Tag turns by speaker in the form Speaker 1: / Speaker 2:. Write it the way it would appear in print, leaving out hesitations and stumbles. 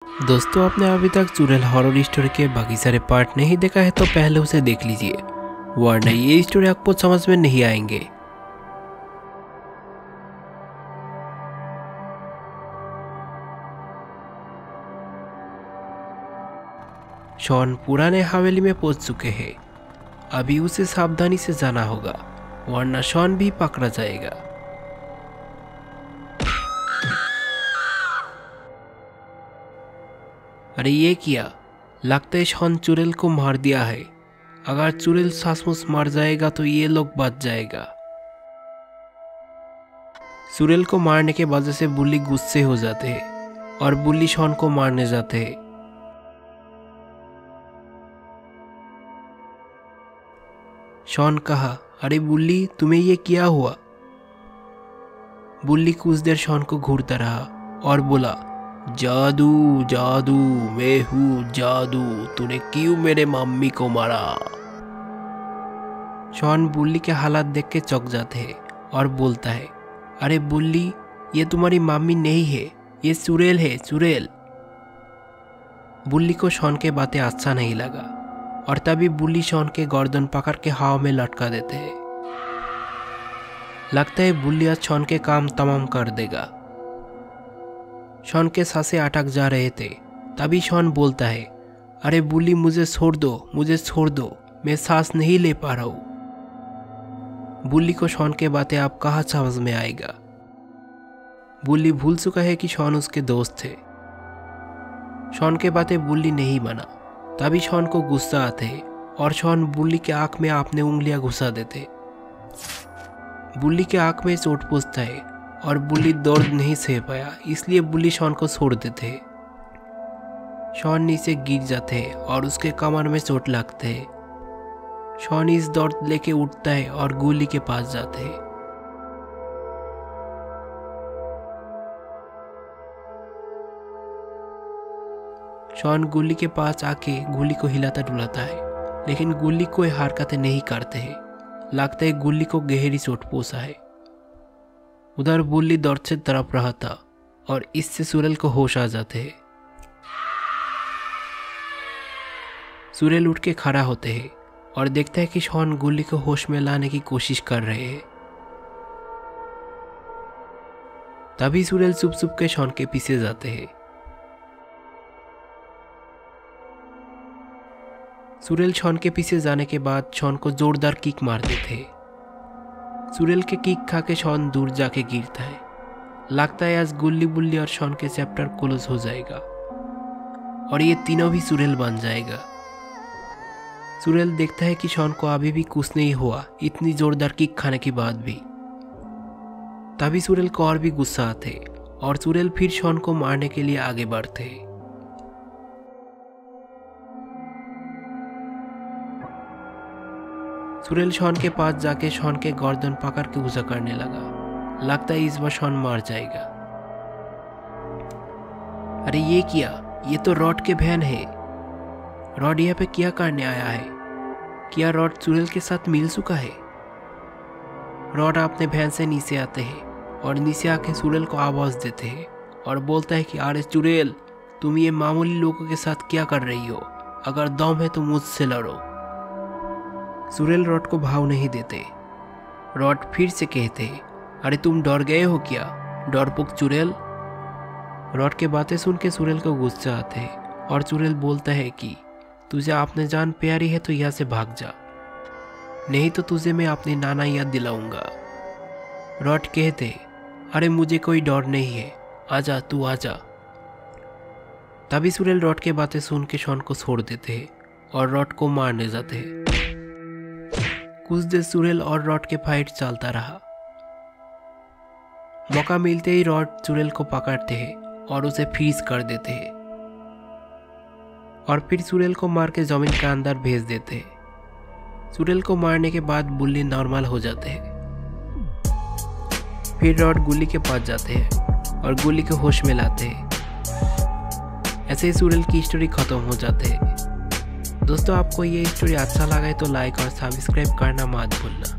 Speaker 1: दोस्तों, आपने अभी तक चुड़ैल हॉरर स्टोरी के बाकी सारे पार्ट नहीं देखा है तो पहले उसे देख लीजिए, वरना ये स्टोरी आपको समझ में नहीं आएंगे। शॉन पुराने हवेली में पहुंच चुके हैं। अभी उसे सावधानी से जाना होगा, वरना शॉन भी पकड़ा जाएगा। अरे ये क्या, लगता है शॉन चुड़ैल को मार दिया है। अगर चुड़ैल सचमुच मर जाएगा तो ये लोग बच जाएगा। चुड़ैल को मारने के वजह से बुल्ली गुस्से हो जाते हैं और बुल्ली शॉन को मारने जाते हैं। शॉन कहा, अरे बुल्ली, तुम्हें ये क्या हुआ? बुल्ली कुछ देर शॉन को घूरता रहा और बोला, जादू जादू, मैं हूँ जादू, तूने क्यों मेरे मम्मी को मारा? शॉन बुल्ली के हालात देख के चौंक जाते हैं और बोलता है, अरे बुल्ली, ये तुम्हारी मम्मी नहीं है, ये चुड़ैल है, चुड़ैल। बुल्ली को शॉन के बातें अच्छा नहीं लगा और तभी बुल्ली शॉन के गर्दन पकड़ के हवा में लटका देते हैं। लगता है बुल्ली आज शॉन के काम तमाम कर देगा। शॉन के सांसें अटक जा रहे थे, तभी शॉन बोलता है, अरे बुल्ली, मुझे छोड़ दो, मुझे छोड़ दो, मैं सांस नहीं ले पा रहा हूं। बुल्ली को शॉन के बातें अब कहाँ समझ में आएगा। बुल्ली भूल चुका है कि शॉन उसके दोस्त थे। शॉन के बातें बुल्ली नहीं माना। तभी शॉन को गुस्सा आते है और शॉन बुल्ली के आंख में अपने उंगलियां घुसा देते। बुल्ली के आंख में चोट पहुंचता है और बुल्ली दर्द नहीं सह पाया, इसलिए बुल्ली शॉन को छोड़ देते हैं। शॉन नीचे गिर जाते हैं और उसके कमर में चोट लगते है। शॉन इस दर्द लेके उठता है और गुल्ली के पास जाते हैं। शॉन गुल्ली के पास आके गुल्ली को हिलाता डुलाता है, लेकिन गुल्ली कोई हरकतें नहीं करते हैं। लगता है गुल्ली को गहरी चोट पहुंचा है। उधर बुल्ली दर्द से तड़प रहा था और इससे चुड़ैल को होश आ जाते हैं। चुड़ैल उठ के खड़ा होते हैं और देखता है कि शॉन गुल्ली को होश में लाने की कोशिश कर रहे हैं। तभी चुड़ैल चुप चुप के शॉन के पीछे जाते हैं। चुड़ैल शॉन के पीछे जाने के बाद शॉन को जोरदार किक मार देते हैं। चुड़ैल के किक खा के शॉन दूर जाके गिरता है। लगता है आज गुल्ली, बुल्ली और शॉन के चैप्टर क्लोज हो जाएगा और ये तीनों भी चुड़ैल बन जाएगा। चुड़ैल देखता है कि शॉन को अभी भी कुछ नहीं हुआ, इतनी जोरदार किक खाने के बाद भी। तभी चुड़ैल को और भी गुस्सा आते और चुड़ैल फिर शॉन को मारने के लिए आगे बढ़ते। चुड़ैल शॉन के पास जाके शॉन के गर्दन पकड़ के ऊंचा करने लगा। लगता है इस बार शॉन मार जाएगा। अरे ये क्या, ये तो रॉड के बहन है। रॉड यहाँ पे क्या करने आया है? क्या रॉड चुड़ैल के साथ मिल चुका है? रॉड अपने बहन से नीचे आते हैं और नीचे आके चुड़ैल को आवाज देते हैं और बोलता है कि अरे चुड़ैल, तुम ये मामूली लोगों के साथ क्या कर रही हो? अगर दम है तो मुझसे लड़ो। चुड़ैल रॉड को भाव नहीं देते। रॉड फिर से कहते, अरे तुम डर गए हो क्या, डरपोक चुड़ैल? रॉड के बातें सुन के चुड़ैल को गुस्सा आते हैं और चुड़ैल बोलता है कि तुझे अपने जान प्यारी है तो यहाँ से भाग जा, नहीं तो तुझे मैं अपनी नाना याद दिलाऊंगा। रॉड कहते, अरे मुझे कोई डर नहीं है, आजा, तू आजा। तभी चुड़ैल रॉड के बातें सुन के शॉन को छोड़ देते हैं और रॉड को मारने जाते हैं। कुछ देर चुड़ैल और रॉड के फाइट चलता रहा। मौका मिलते ही रॉड चुड़ैल को पकड़ते हैं और उसे फ्रीज कर देते हैं और फिर चुड़ैल को मार के जमीन के अंदर भेज देते हैं। चुड़ैल को मारने के बाद बुल्ली नॉर्मल हो जाते हैं। फिर रॉड गुल्ली के पास जाते हैं और गुल्ली को होश में लाते हैं। ऐसे ही चुड़ैल की स्टोरी खत्म हो जाते हैं। दोस्तों, आपको ये स्टोरी अच्छा लगा है तो लाइक और सब्सक्राइब करना मत भूलना।